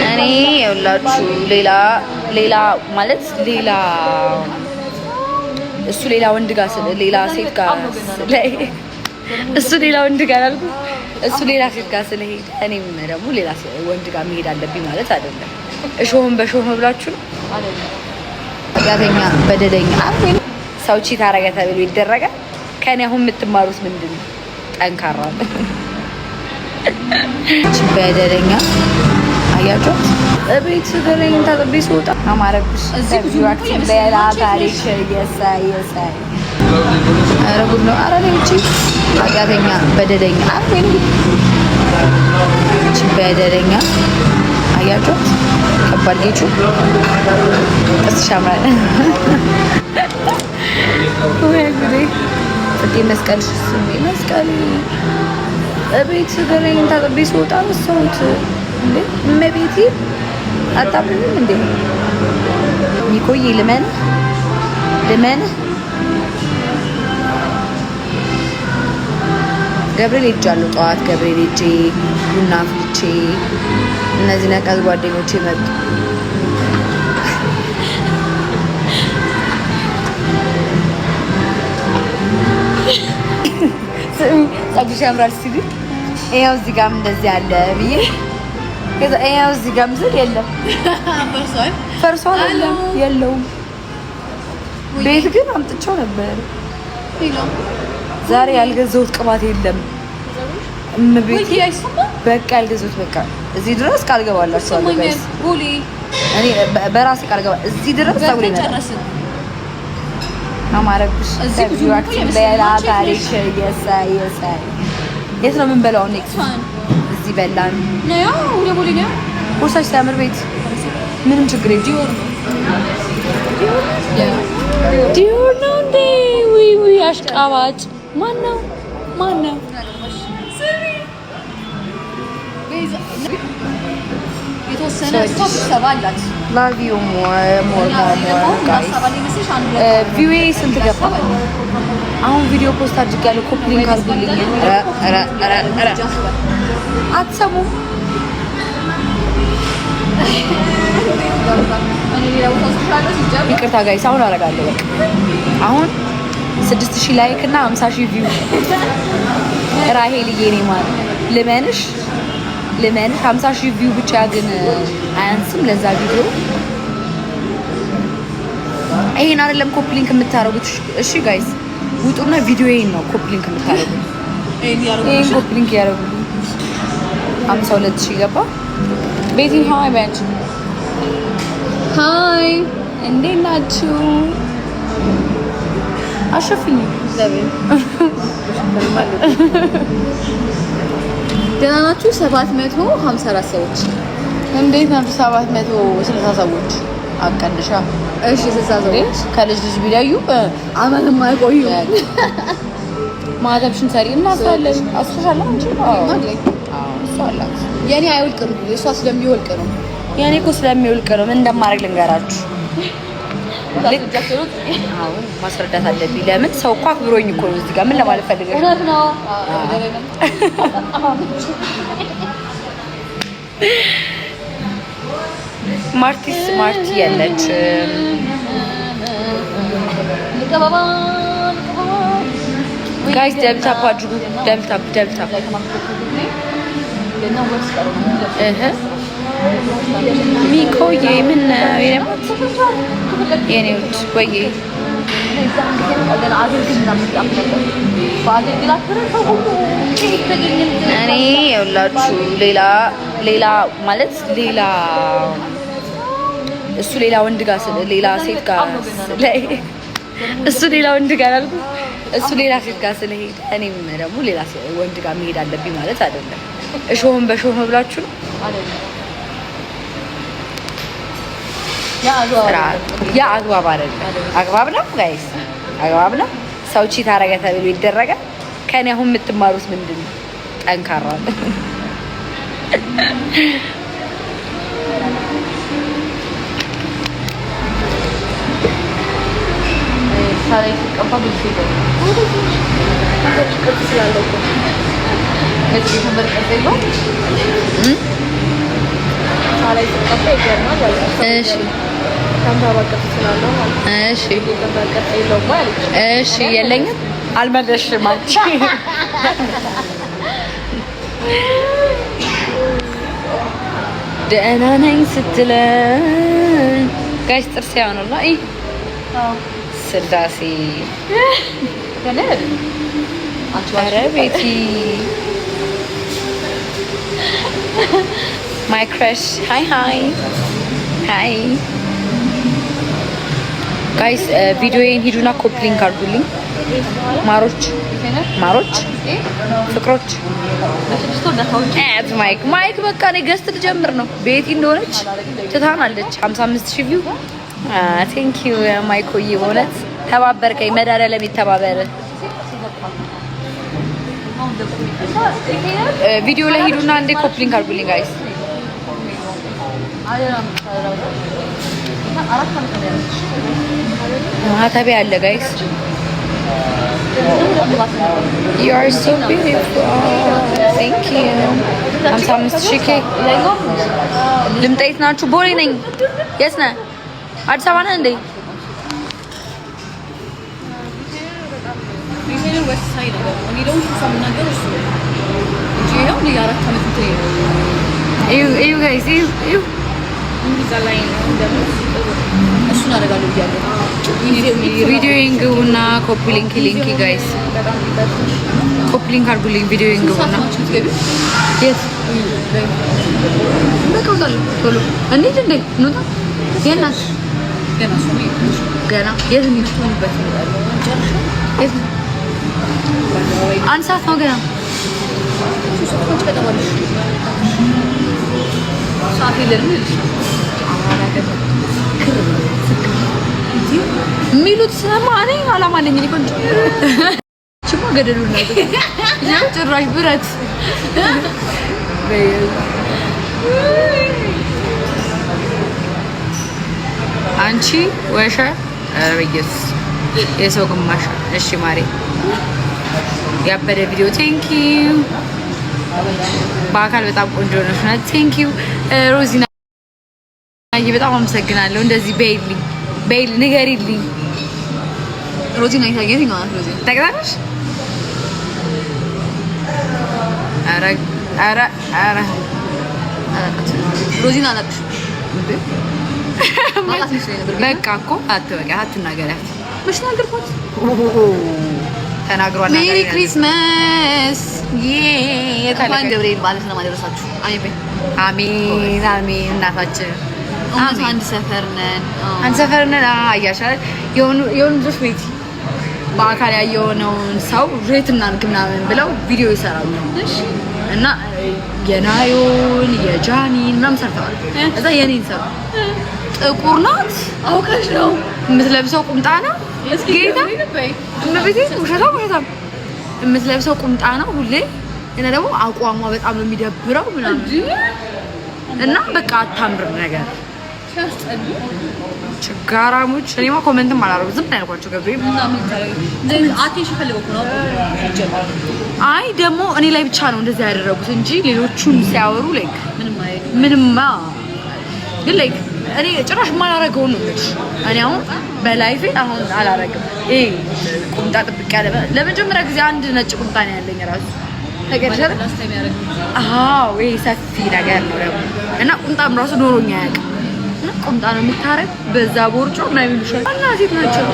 እኔ የውላችሁ ሌላ ማለት እሱ ሌላ ወንድ ጋር ሌላ ሴት ጋር እሱ ሌላ ወንድ ጋር አልኩ። እሱ ሌላ ሴት ጋር ስለሄደ እኔም ደግሞ ሌላ ወንድ ጋር መሄድ አለብኝ ማለት አይደለም። እሾህም በሾህ ብላችሁ ነው ያገኛ በደለኛ ሰው ቺት አረገ ተብሎ ይደረጋል። ከኔ አሁን የምትማሩት ምንድን ነው? ጠንካራ በደለኛ አያቸው እቤት ደረኝ ታጥቤ ስወጣ አማረብሽ እዚህ ሌላ ታሪክ የሳይ ኧረ ጉድ ነው። ኧረ እኔ ውጪ ኃጢአተኛ በደለኛ በደለኛ አያቸው ከባድ ጌቹ ጥስሽ ያምራል። ወይ ጉዴ ጽጌ መስቀልሽ ስሜ መስቀል እቤት ደረኝ ታጥቤ ስወጣ ወሰውት እንዴ እመቤቴ አታምንም እንዴ ሚቆይ ልመን ገብርኤል ሄጃለሁ። ጠዋት ገብርኤል ሄጄ ቡና አፍልቼ እነዚህ ነቀዝ ጓደኞቼ መጡ። ፀጉርሽ ያምራል ሲሉ ይኸው እዚህ ጋርም እንደዚህ አለ ብዬ ይኸው እዚህ ጋርም ስል የለም ፈርሷል የለውም። ቤት ግን አምጥቼው ነበር። ዛሬ ያልገዛሁት ቅባት የለም። እምቤት በቃ ያልገዛሁት በቃ እዚህ ድረስ ቃል ገባላችኋለሁ ጋይስ። እኔ በራሴ ቃል ገባ እዚህ ድረስ ፀጉሬ ነው አማረብሽ ሌላ ታሪክ የሳይ የት ነው የምንበላው? ኔክስት እዚህ በላን ነው ቦርሳሽ ሲያምር ቤት ምንም ችግር የለም። ዲዮር ነው እንዴ? ውይ አሽቃባጭ ማን ነው? ላቭ ዩ ሞር ጋይስ። ቪዌ ስንት ገባ? አሁን ቪዲዮ ፖስት አድርጌያለሁ። ኮፒ ሊንክ አድርጉልኝ። አትሰሙም? ይቅርታ ጋይስ አሁን አደርጋለሁ። በቃ አሁን 6000 ላይክ እና 50000 ቪው ራሄልዬ እኔ ማለት ልመንሽ 50000 ቪው ብቻ ግን አያንስም ለዛ ቪዲዮ። ይሄን አይደለም ኮፒ ሊንክ የምታረጉት። እሺ ጋይስ ውጡና ቪዲዮዬን ነው ኮፒ ሊንክ የምታረጉት። ይሄን ኮፒ ሊንክ ያረጉልኝ። 52000 ገባ። ቤቲ ሃይ ባንች ሃይ እንዴት ናችሁ? አሸፍኝ ደህና ናችሁ? 754 ሰዎች እንዴት ናችሁ? 760 ሰዎች አቀንሻ። እሺ 60 ሰዎች ከልጅ ቢለዩ አመንም አይቆዩ። ማተብሽን ሰሪ እናስራለን። አስፈሻለሁ እንጂ እሷ አላት። የኔ አይወልቅም እሷ ስለሚወልቅ ነው። የኔ እኮ ስለሚወልቅ ነው። ምን እንደማደርግ ልንገራችሁ። አሁን ማስረዳት አለብኝ። ለምን ሰው እኮ አክብሮኝ እኮ ነው። እዚህ ጋር ምን ለማለት ፈልገሽ? እውነት ነው። ማርቲ ያለች ጋይስ ደብታፕ አድርጉ። ደብታፕ ሚኮዬ ምን የኔዎች ወይ እኔ የውላችሁ ሌላ ማለት እሱ ሌላ ወንድ ጋር ሌላ ሴት ጋር እሱ ሌላ ወንድ ጋር አልኩ። እሱ ሌላ ሴት ጋር ስለሄደ እኔም ደግሞ ሌላ ወንድ ጋር መሄድ አለብኝ ማለት አይደለም። እሾህም በሾህ ብላችሁ ነው ያ አግባብ አይደለም። አግባብ ነው ጋይስ፣ አግባብ ነው። ሰው ቺት አረገ ተብሎ ይደረጋል። ከኔ አሁን የምትማሩት ምንድን ነው? ጠንካራ ሳላይ ሲቀባ ብዙ ላይ ተቀጣ ይገርማል ማለት ነው። እሺ ታንታባቀፍ ስላለው ማለት ነው። እሺ ተቀጣ የለው ማለት እሺ የለኝም አልመለስሽም አንቺ ደህና ነኝ ስትለኝ ጋይስ ጥርስ ያውነውና ስላሴ ኧረ ቤቲ ማይ ክራሽ ሃይ ሃይ ሃይ ጋይስ ቪዲዮዬን ሂዱና ኮፒ ሊንክ አድርጉልኝ ማሮች ፍቅሮች ማይክ በቃ እኔ ገስት ልጀምር ነው። ቤቲ እንደሆነች ትታናለች 55000 ቪው ቴንክ ዩ ማይኮዬ በእውነት ተባበርከኝ። መድኃኒዓለም ይተባበር። ቪዲዮ ላይ ሂዱና እንደ ኮፒ ሊንክ አድርጉልኝ ጋይስ። ማህተቤ አለ ጋይስ። You are so beautiful. Thank you. 55000 ልምጣ። የት ናችሁ? ቦሌ ነኝ። የት ነህ? አዲስ አበባ ነህ እንዴ? እዩ ጋይስ እዩ ቪዲዮዬን ግቡና ኮፒ ሊንክ ጋይስ ኮፒ ሊንክ አድርጉልኝ። ቪዲዮዬን ግቡና የት በቃ ቶሎ እንሂድ እንዴ እንውጣ። የት ናት ገና የት እንሂድ? አንድ ሰዓት ነው ገና ሚሉት ስለማ እኔ አላማ አለኝ። እኔ ቆንጆ ችማ ገደሉ ነው ጭራሽ ብረት አንቺ ወሸ ረየስ የሰው ግማሽ። እሺ ማሬ ያበደ ቪዲዮ ቴንክ ዩ። በአካል በጣም ቆንጆ ነሽ እና ቴንክ ዩ ሮዚና በጣም አመሰግናለሁ። እንደዚህ በይል ንገሪልኝ። ሮዚና ይታየኝ ነው ሮዚ ታውቃለሽ? ኧረ ሮዚና አላውቅሽ በቃ እኮ አትበቃ አትናገሪያት። መች ናገርኳት? ተናግሯል። ሜሪ ክሪስማስ የታላቅ ገብርኤል በዓል ስለማደረሳችሁ አሜን አሜን። እናታችን አንድ ሰፈር ነን አያሻል የሆኑ ልጆች ቤቲ በአካል ያየሆነውን ሰው ሬት እናድርግ ምናምን ብለው ቪዲዮ ይሰራሉ እና የናዮን የጃኒን ምናምን ሰርተዋል። እዛ የኔን ሰሩ ጥቁር ናት አውቀሽ ነው የምትለብሰው ቁምጣ ነው ጌታ እመቤቴ ውሸታም የምትለብሰው ቁምጣ ነው ሁሌ እና ደግሞ አቋሟ በጣም ነው የሚደብረው ምናምን እና በቃ አታምር ነገር ችጋራሞች። እኔማ ኮሜንትም አላደረጉም ዝም ያልኳቸው ገብሬ አይ ደግሞ እኔ ላይ ብቻ ነው እንደዚህ ያደረጉት እንጂ ሌሎቹን ሲያወሩ ላይክ ምንማ ግን ላይክ እኔ ጭራሽ ማላረገው ነው እንጂ እኔ አሁን በላይፌ አሁን አላረግም። ይሄ ቁምጣ ጥብቅ ያለ ለመጀመሪያ ጊዜ አንድ ነጭ ቁምጣ ነው ያለኝ ራሱ ተገርሸር አዎ ይሄ ሰፊ ነገር ነው ደግሞ እና ቁምጣም ራሱ ኖሮኛ ያውቅ ቁምጣ ነው የምታረግ በዛ ቦርጮ ምናምን ይሉሻል እና ሴት ናቸው